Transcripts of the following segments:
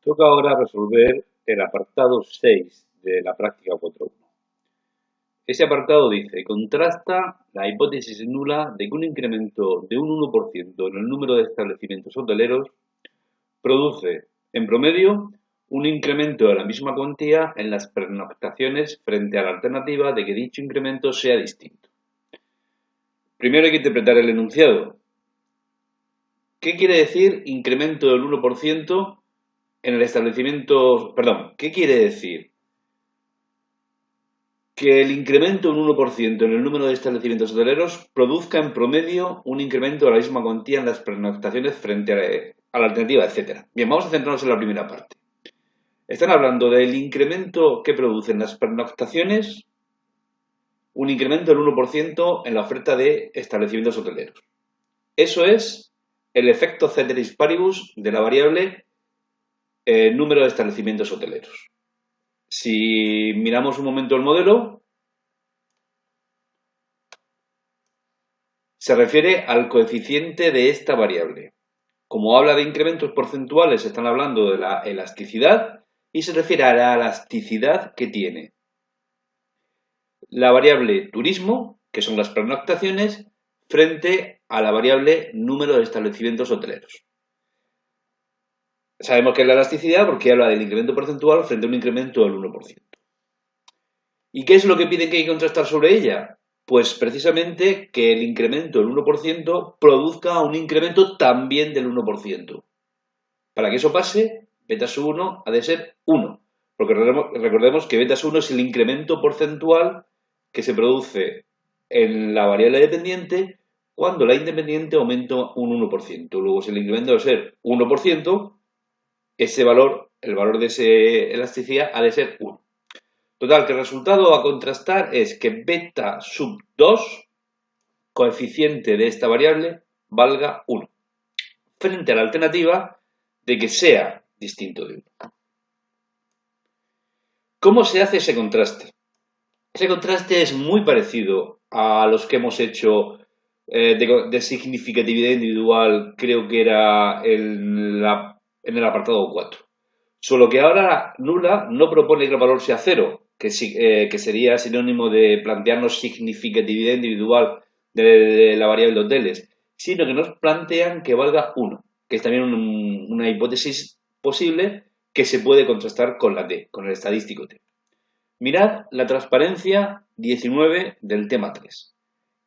Toca ahora resolver el apartado 6 de la práctica 4.1. Ese apartado dice, contrasta la hipótesis nula de que un incremento de un 1% en el número de establecimientos hoteleros produce, en promedio, un incremento de la misma cuantía en las pernoctaciones frente a la alternativa de que dicho incremento sea distinto. Primero hay que interpretar el enunciado. ¿Qué quiere decir incremento del 1% en el establecimiento? Perdón, ¿qué quiere decir? Que el incremento de un 1% en el número de establecimientos hoteleros produzca en promedio un incremento de la misma cuantía en las pernoctaciones frente a la alternativa, etc. Bien, vamos a centrarnos en la primera parte. Están hablando del incremento que producen las pernoctaciones, un incremento del 1% en la oferta de establecimientos hoteleros. Eso es el efecto ceteris paribus de la variable número de establecimientos hoteleros. Si miramos un momento el modelo, se refiere al coeficiente de esta variable. Como habla de incrementos porcentuales, están hablando de la elasticidad y se refiere a la elasticidad que tiene la variable turismo, que son las pernoctaciones, frente a la variable número de establecimientos hoteleros. Sabemos que es la elasticidad porque habla del incremento porcentual frente a un incremento del 1%. ¿Y qué es lo que piden que hay que contrastar sobre ella? Pues precisamente que el incremento del 1% produzca un incremento también del 1%. Para que eso pase, beta sub 1 ha de ser 1. Porque recordemos que beta sub 1 es el incremento porcentual que se produce en la variable dependiente cuando la independiente aumenta un 1%. Luego, si el incremento debe ser 1%, ese valor, el valor de esa elasticidad, ha de ser 1. Total, que el resultado a contrastar es que beta sub 2, coeficiente de esta variable, valga 1, frente a la alternativa de que sea distinto de 1. ¿Cómo se hace ese contraste? Ese contraste es muy parecido a los que hemos hecho de significatividad individual, creo que era en el apartado 4. Solo que ahora nula no propone que el valor sea 0, que sería sinónimo de plantearnos significatividad individual de la variable de hoteles, sino que nos plantean que valga 1, que es también una hipótesis posible que se puede contrastar con la T, con el estadístico T. Mirad la transparencia 19 del tema 3.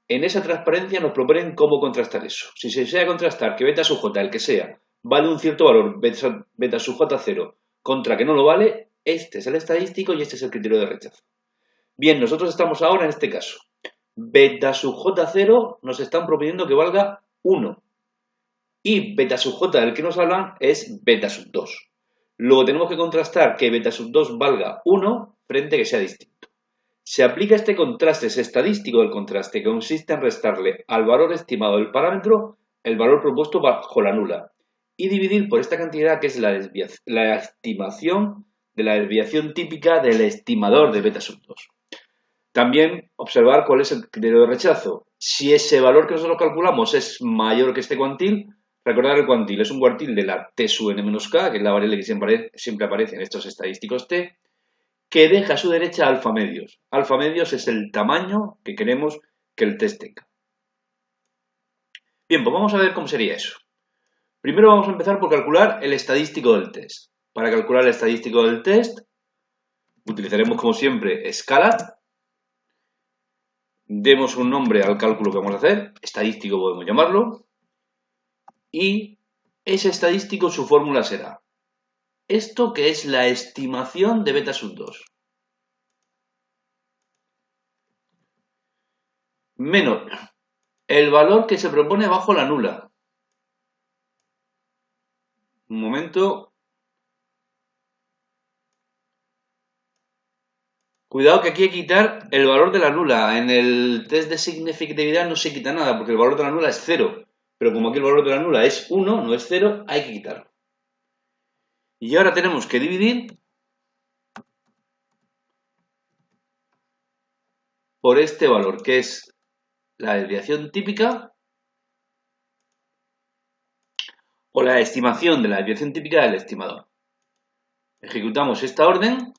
En esa transparencia nos proponen cómo contrastar eso. Si se desea contrastar que beta sub j, el que sea, vale un cierto valor, beta sub j 0, contra que no lo vale, este es el estadístico y este es el criterio de rechazo. Bien, nosotros estamos ahora en este caso. Beta sub j 0 nos están proponiendo que valga 1. Y beta sub j del que nos hablan es beta sub 2. Luego tenemos que contrastar que beta sub 2 valga 1 frente a que sea distinto. Se aplica este contraste, ese estadístico del contraste, que consiste en restarle al valor estimado del parámetro el valor propuesto bajo la nula y dividir por esta cantidad que es la estimación de la desviación típica del estimador de beta sub 2. También observar cuál es el criterio de rechazo. Si ese valor que nosotros calculamos es mayor que este cuantil, recordar el cuantil es un cuantil de la t sub n menos k, que es la variable que siempre aparece en estos estadísticos t, que deja a su derecha alfa medios. Alfa medios es el tamaño que queremos que el test tenga. Bien, pues vamos a ver cómo sería eso. Primero vamos a empezar por calcular el estadístico del test. Para calcular el estadístico del test, utilizaremos como siempre escala. Demos un nombre al cálculo que vamos a hacer, estadístico podemos llamarlo, y ese estadístico su fórmula será esto que es la estimación de beta sub 2 menos el valor que se propone bajo la nula. Un momento. Cuidado que aquí hay que quitar el valor de la nula. En el test de significatividad no se quita nada porque el valor de la nula es 0. Pero como aquí el valor de la nula es 1, no es 0, hay que quitarlo. Y ahora tenemos que dividir por este valor, que es la desviación típica o la estimación de la desviación típica del estimador. Ejecutamos esta orden.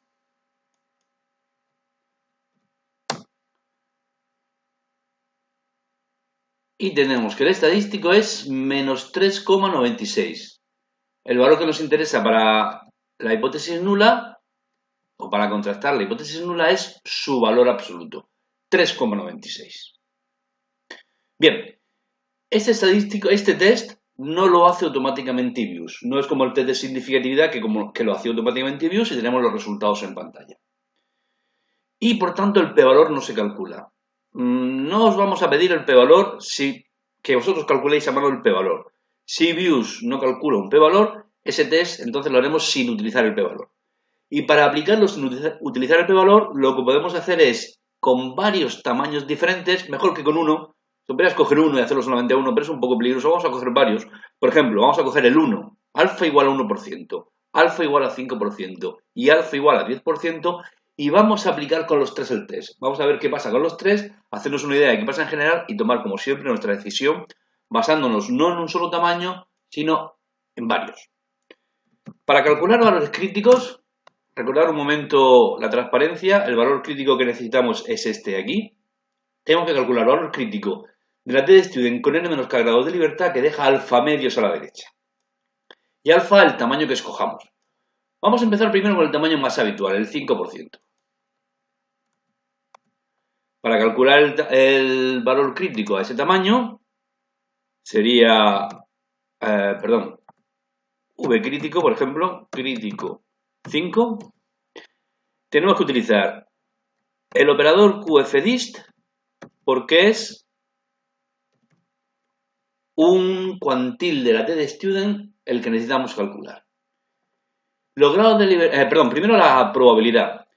Y tenemos que el estadístico es menos 3,96. El valor que nos interesa para la hipótesis nula, o para contrastar la hipótesis nula, es su valor absoluto, 3,96. Bien, este test no lo hace automáticamente IBIUS. No es como el test de significatividad que lo hace automáticamente IBIUS y tenemos los resultados en pantalla. Y por tanto el p-valor no se calcula. No os vamos a pedir el p-valor que vosotros calculéis a mano el p-valor. Si IBIUS no calcula un p-valor, ese test entonces lo haremos sin utilizar el p-valor. Y para aplicarlo sin utilizar el p-valor, lo que podemos hacer es, con varios tamaños diferentes, mejor que con uno, podrías coger uno y hacerlo solamente a uno, pero es un poco peligroso, vamos a coger varios. Por ejemplo, vamos a coger el 1, alfa igual a 1%, alfa igual a 5% y alfa igual a 10%, y vamos a aplicar con los tres el test. Vamos a ver qué pasa con los tres, hacernos una idea de qué pasa en general y tomar, como siempre, nuestra decisión basándonos no en un solo tamaño, sino en varios. Para calcular valores críticos, recordar un momento la transparencia, el valor crítico que necesitamos es este de aquí. Tenemos que calcular el valor crítico de la t-de-student con n-k grados de libertad que deja alfa medios a la derecha. Y alfa el tamaño que escojamos. Vamos a empezar primero con el tamaño más habitual, el 5%. Para calcular el valor crítico a ese tamaño sería, V crítico, por ejemplo, crítico 5. Tenemos que utilizar el operador QFDIST porque es un cuantil de la t-de-student el que necesitamos calcular. Los grados de libertad, primero la probabilidad.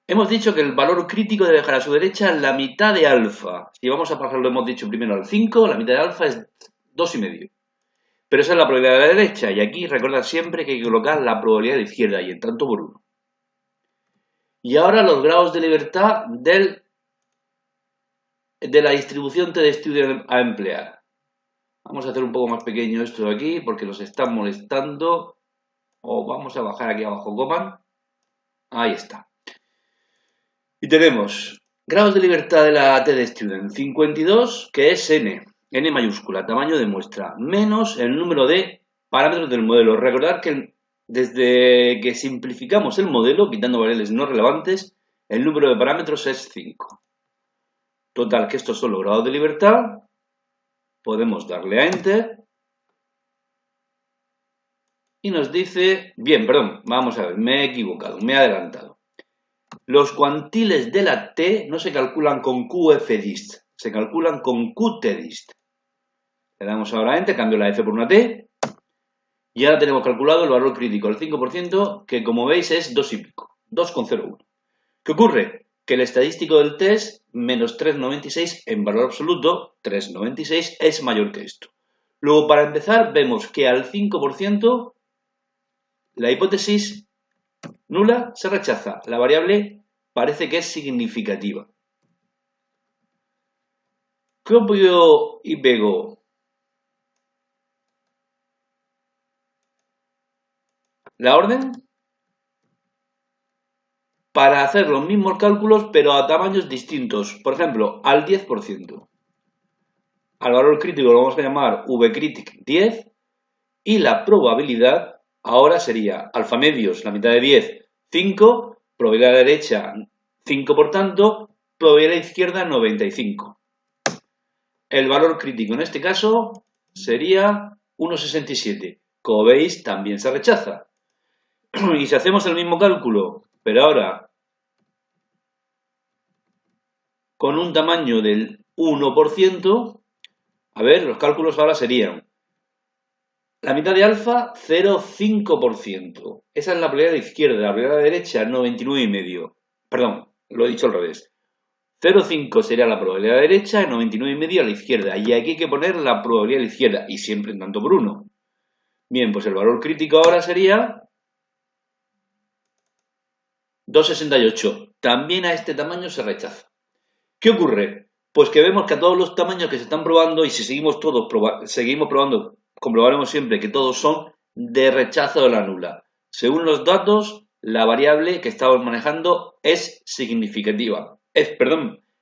Hemos dicho que el valor crítico debe dejar a su derecha la mitad de alfa. Si vamos a pasarlo, hemos dicho primero al 5, la mitad de alfa es 2,5. Pero esa es la probabilidad de la derecha. Y aquí recordad siempre que hay que colocar la probabilidad de la izquierda y en tanto por 1. Y ahora los grados de libertad de la distribución t-de-student a emplear. Vamos a hacer un poco más pequeño esto de aquí porque nos están molestando. O vamos a bajar aquí abajo, coman. Ahí está. Y tenemos grados de libertad de la t-de-student 52, que es n mayúscula, tamaño de muestra, menos el número de parámetros del modelo. Recordad que desde que simplificamos el modelo, quitando variables no relevantes, el número de parámetros es 5. Total, que estos son los grados de libertad. Podemos darle a Enter. Y nos dice, vamos a ver, me he equivocado, me he adelantado. Los cuantiles de la T no se calculan con QFDIST, se calculan con QTDIST. Le damos ahora a Enter, cambio la F por una T. Y ahora tenemos calculado el valor crítico, el 5%, que como veis es 2 y pico, 2,01. ¿Qué ocurre? Que el estadístico del test, menos 3,96 en valor absoluto, 3,96 es mayor que esto. Luego, para empezar, vemos que al 5% la hipótesis nula se rechaza. La variable parece que es significativa. Copio y pego la orden para hacer los mismos cálculos pero a tamaños distintos. Por ejemplo, al 10%. Al valor crítico lo vamos a llamar vcritic 10 y la probabilidad ahora sería alfa medios, la mitad de 10, 5, probabilidad derecha 5 por tanto, probabilidad izquierda 95. El valor crítico en este caso sería 1,67. Como veis, también se rechaza. Y si hacemos el mismo cálculo, pero ahora con un tamaño del 1%, a ver, los cálculos ahora serían la mitad de alfa, 0,5%. Esa es la probabilidad de izquierda, la probabilidad de derecha, 99,5. Perdón, lo he dicho al revés. 0,5 sería la probabilidad de derecha y 99,5 a la izquierda. Y aquí hay que poner la probabilidad de la izquierda, y siempre en tanto por 1. Bien, pues el valor crítico ahora sería 2,68. También a este tamaño se rechaza. ¿Qué ocurre? Pues que vemos que a todos los tamaños que se están probando, y si seguimos probando, comprobaremos siempre que todos son de rechazo de la nula. Según los datos, la variable que estamos manejando es significativa.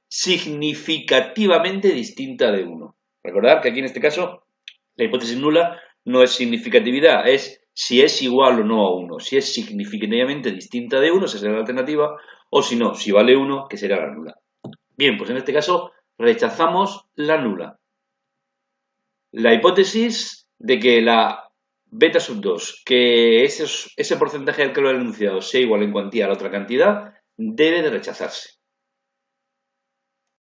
Significativamente distinta de 1. Recordad que aquí en este caso la hipótesis nula no es significatividad, es si es igual o no a 1. Si es significativamente distinta de 1, esa será la alternativa, o si no, si vale 1, que será la nula. Bien, pues en este caso rechazamos la nula. La hipótesis de que la beta sub 2, que ese porcentaje del calor enunciado sea igual en cuantía a la otra cantidad, debe de rechazarse.